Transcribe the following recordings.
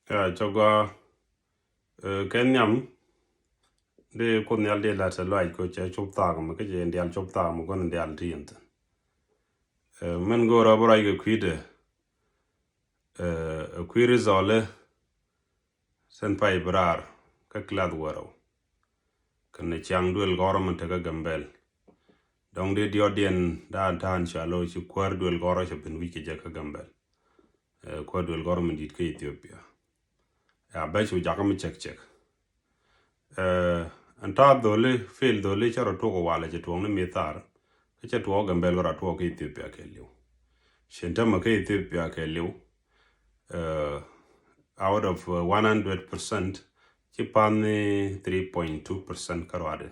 Choga Kenyam de konyal de la salai ko che chop tag ma ke ndial chop tag mo gon ndial tient. Men go rabora ge kwide kwire zole sen pai brar ka klad waro. Kan chang duel government ga gambel. Dong de diodien da tan chalo chi kuär duel goro che ben wiki je ka gambel. Kuär duel government dit ke Ethiopia. Ya bechu jakam check. Anta dole fail dole charo toko wala che tuong ne mitar che tuo gambel gora tuo ke Ethiopia ke liu shenta ma ke Ethiopia ke liu out of 100% chi pan 3.2% karwade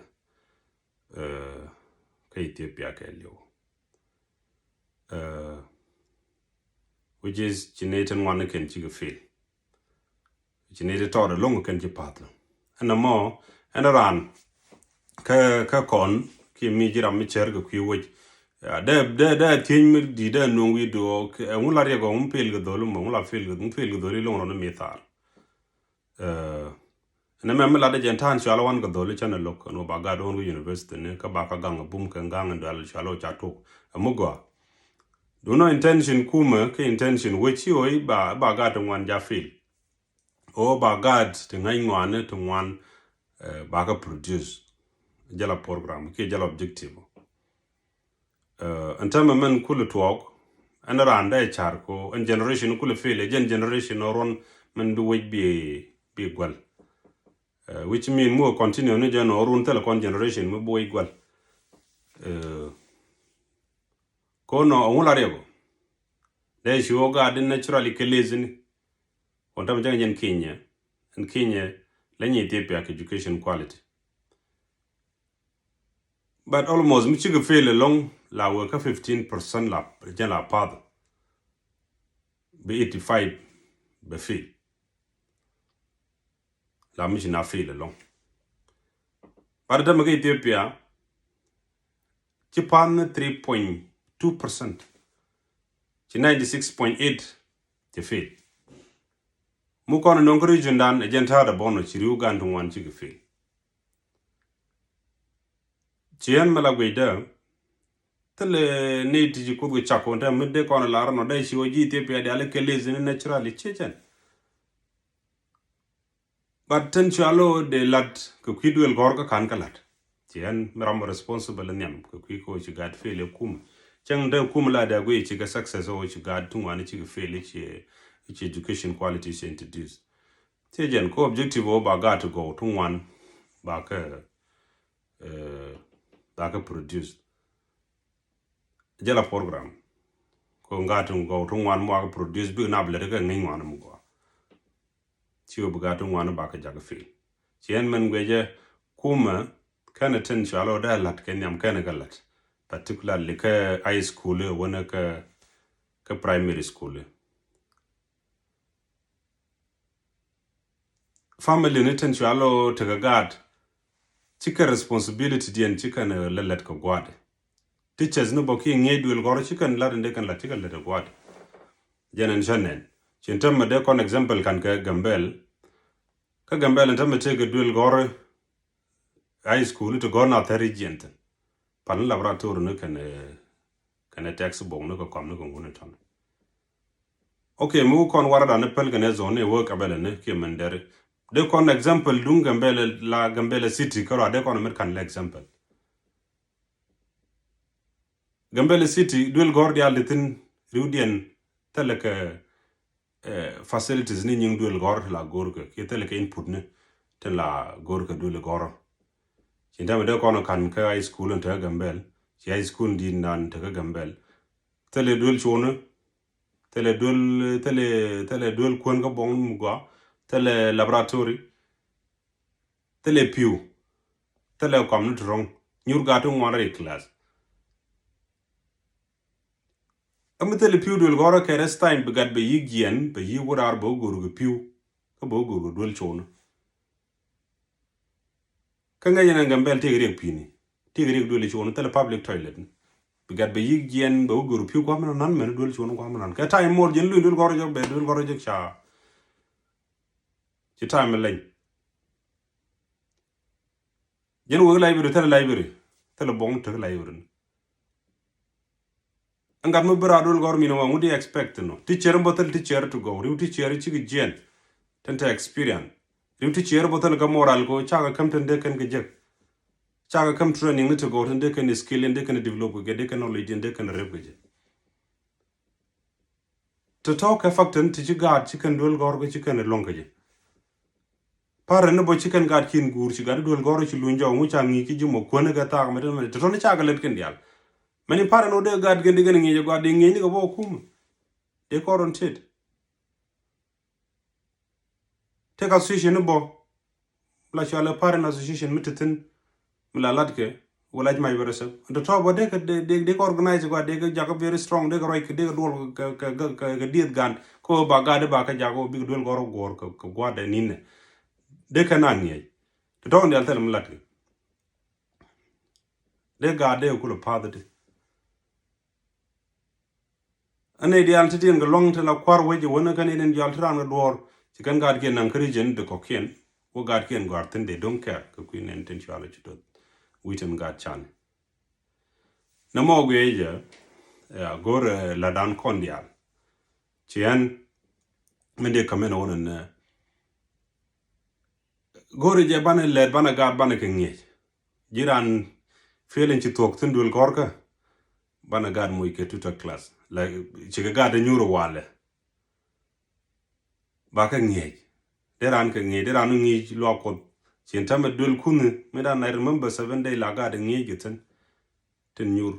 ke Ethiopia ke liu which is generating one ken chi fail generated to the long ken chi patlo and more and around ka kon ki mi jira mi cher ko ki woj de tin mi di de no wi do un la rego un pel go dolo mo la fel go dolo lo no mi tar na me la de jentan shala wan go dolo chana lok no ba ga don university ne ka ba ka gang bum ka gang dal shalo cha to amugo do no intention kuma ke intention which yo ba ga to wan ja fel o ba ga to ngai ngwane to wan ba ka produce jala program ke jala objective antama men kulu talk and around a charco and generation kulu feel generation or on men do wait be well which mean more continue no jan or run telecom generation mo boy well kono on la rego they show god naturally kelezin on tam jangen Kenya and Kenya lenye Ethiopia education quality but almost mi chiga fail along la work 15% la jala pad be 85 be fail la mi na fail along but the maga Ethiopia chi pan 3.2% chi 96.8 te fail mu kono non region dan agenta da bono chi Uganda wan chi fail Chian malagweda tele need ji kudu chako nda midde kono lar no dai shiwoji Ethiopia de ale kelezin naturally chechen but ten chalo de lat ko kidwel gorga kan kalat chian meram responsible nyam ko ko chi gad fele kum chang da kum la da gwe chi ga success o chi gad tungwani chi fele chi education quality is introduced chechen ko objective o ba ga to go tungwan ba ka produce jala program ko ngatu go tungwan mo ka produce bi na ble ga ngi wan mo ko chiwo bu ga tungwan ba ka jaga fil chien men gweje kuma kana ten chalo da lat ken yam kana galat particularly ka high school wona ka primary school family ne ten chalo to ga gad chika responsibility dien chika na lalat ko gwade teachers no boki nge duel goro chikan la rende kan la chikan le gwade jenen janen chintam de kon example kan ka gambel ntam te duel goro high school to go na thari gent pan laboratory no kan textbook no ko kom no ngune ton okay mu kon warada ne pelgane zone work abele ne ke mendere de kon example dun gambele city karo de kon mer kan example Gambele City duel gordi alitin riudien teleke facilities ni nying duel gor la gorka ke teleke input ne ten la gorka duel gor chinda de kono kan ka high school nta Gambel ci high school din nan ta Gambel tele duel chone tele duel kon ga bon mugwa tele laboratory tele pew tele community rong nyur gato ngware class Amitele piu duel gora ke rest time begat be yigien be yi wurar bo guru piu ka bo guru duel chon kanga yana Gambel tigre pini tigre duel chon tele public toilet begat be yigien bo guru piu ko man nan men duel chon ko man ka time mor jen duel gora jo be duel gora jo cha ci time lañ jen wo library tele bong te library angat mo bradul gor mi no ngudi expect no teacher botel teacher to go riu teacher ci gi jen tenta experience riu teacher botel ga moral go chaga kam tende kan ge jek chaga kam training to go tende kan skill ende kan develop ge de kan knowledge ende kan repge to talk effecten ti ci gad ci kan dul gor go ci kan longaje pare no bo ci kan gad kin gur ci gad dul gor ci lunjo mu changi ki jumo ko ne ga ta ma to ne chaga let kan dial mani pare no de gad gen digan ngi go de ngi ni go bo kum de koron tit te ka association bo la chala pare na association mitatin mala latke wala may beresa de to bo de ko organize go de ga very strong de right de dol ka diet gan ko ba gade ba ka jago big dol gor ko go de ninne de kanan ngi to ndal tel mlatke de gade ko lo padde ane dial titin ga long te la kwar weje wona kan enen dial tran dor ci kan gad ken nan krijen de ko ken wo gad ken garten de don't care ko kuin enten chala ci tot witem gad chan na mo geje ya gor la dan kondial ci en mende kamen wonen gor je bana le bana gad bana ke ngi jiran felen ci tok tundul gorka bana gad moy ke tuta class like ci gad nyuur wale ba ka ngi deran ka ngi deran ngi lo ko ci entame dul kun me dan I remember 7 day la gad ngi giten ten nyuur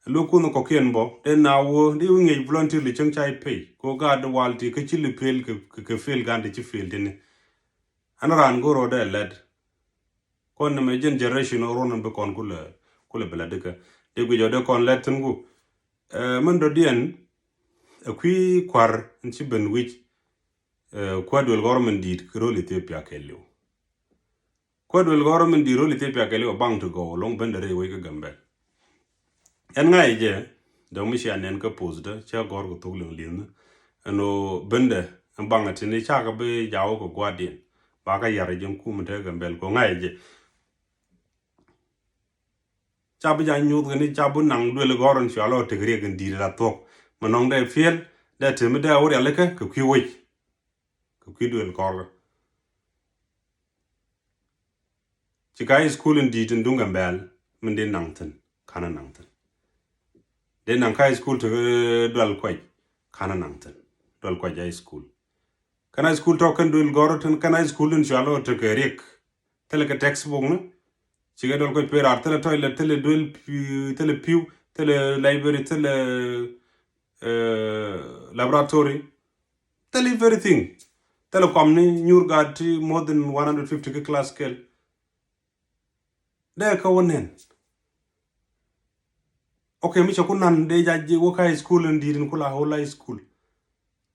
lo kun ko ken bo den na wo di ngi volunteer li chang chai pay ko gad walti ke ci li pel ke fel gande ci fel den anaran goro de led kon me generation ronon be kon kula bela de de gu jode kon letten gu man do dien kui kuär nci ben wich kwadwel government dit role Ethiopia kello kwadwel government di role Ethiopia kello bang to go long bendere we ga gambe en ngai je do mi sha nen ka posda cha gor go tuglen lin no bende bang atini cha ga be jawo ko gwadien ba ka yare jëm ku mte gambel ko ngai je chabu ja nyuut ni chabu nang dwel goron chalo tegre gen di la tok manong de fiel de teme de ori aleke ko kwi dwel gor chikai school in di tun gambel men de nangten kana nangten de nang kai school to dwel kwai kana nangten dwel kwai ja school kana school to kan dwel gor tun kana school in chalo tegre tele ka textbook no chiga dol ko per tele toilet tele duel tele pew tele library tele laboratory tele everything tele komni nyuur got more than 150 class scale de ka wonen okay mi chakunan de jaji wo kai school ndidin kula hola school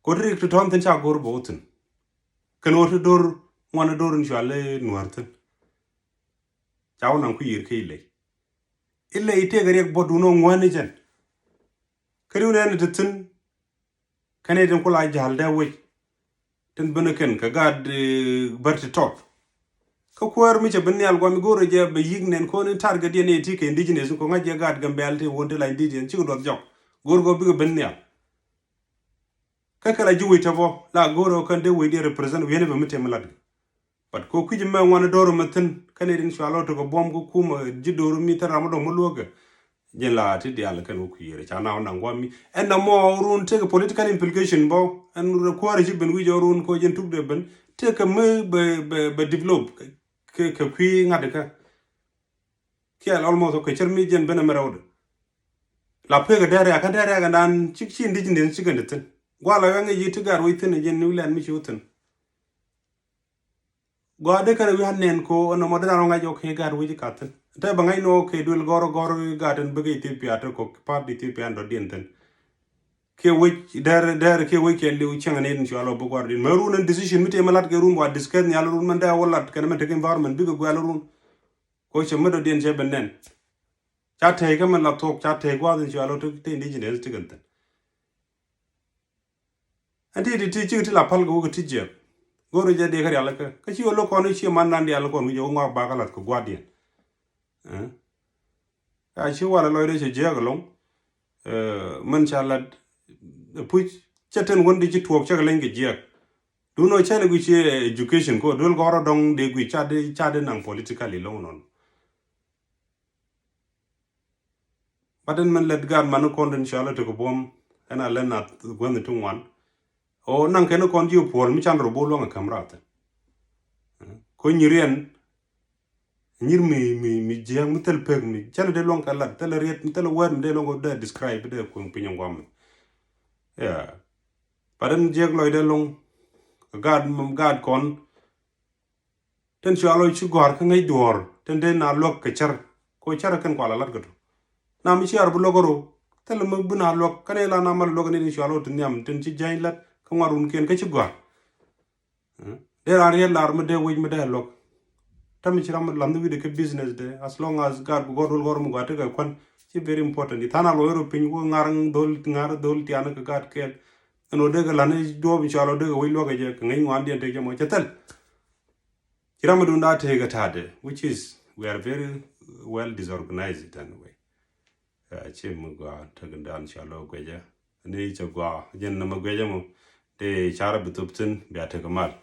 ko direct to ton ten cha gor boten kan woto dor wana dor inshallah nuarten chaw nan ku yir ke ile ite gari ak bodu no ngwani jen kariu ne tin kane den kula jalda we ten beneken ka gad barti top ka kuär mi che ben yal go mi gore je be yignen ko ni target ye ne ti ke indigenous ko ngaje gad gambel te wonde la indigenous ci do jok gor go bi ben yal ka kala ji we tabo la goro kan de we de represent we ne be mite malad but ko kuji me wana doro matin kane din swalo to ko bom ko kuma jidoro mi tara mo do mo loga je la ti dial kan ko yere cha na na ngwami en na mo run te political implication bo en ko re ben wi jorun ko jen tukde ben te ka me be develop ke kui ngade ka kial almost ko chermi jen ben merawd la pe ga dare ga dan chikchi indigenous chigandetin gwala wange yitu gar wi tin jen nulan mi chutin gwade kan wi hanen ko no modana nga jo ke gar wi katen te bangai no ke dul goro gaden bege Ethiopia to ko part Ethiopia ndo dienten ke wi der ke wi ke liu changa ne insha Allah bo gwardin marun decision mite malat ke rum wa discuss ni alun man da wallat kan man te environment bige gwalun ko che medo dien je benen cha te ke man la tok cha te gwa insha Allah to te indigenous tiganten andi ti chi ti la pal go ti je goro je de kari alaka ka chi lo kono chi man nan di alaka ko jo ngor ba kala ko guardian a chi wala lo de che je galong man chalat puch chaten wondi chi tuok cha lenge je du no chane gu chi education ko dol goro dong de gu chade nang politically long non baden man let gan man ko den chala to ko bom ana lena gwen to wan o nang ken ko ji pol mi chan ro bo lo kamrat ko nyirien nyir mi jeng mi tel peg mi chale de long kala tel riet mi tel wer de long de describe de ko pinyon gwam ya baden jeg loy de long gad kon ten chalo chu gor ka ngai dor ten de na lok ka char ko char kan kwala lat gato na mi char bu logoro tel mo buna lok kane la na mal log ni chalo ten yam ten chi jain lat ka warun ken ka chi gor de la riel lar me de wi me de lok tam chi ram lam de ke business de as long as god gor mo gata ka kon chi very important itana lo ero pin ko ngar dol tiana ka gad ke no de ga lane do bi chalo de wi lo ga je ngai ngwan de te mo chetel Kiramadu take tade, which is we are very well disorganized anyway. Chimugwa tagandan shalo gweja. Ni chagwa jen namagweja mo de chara bituptin biatagamal.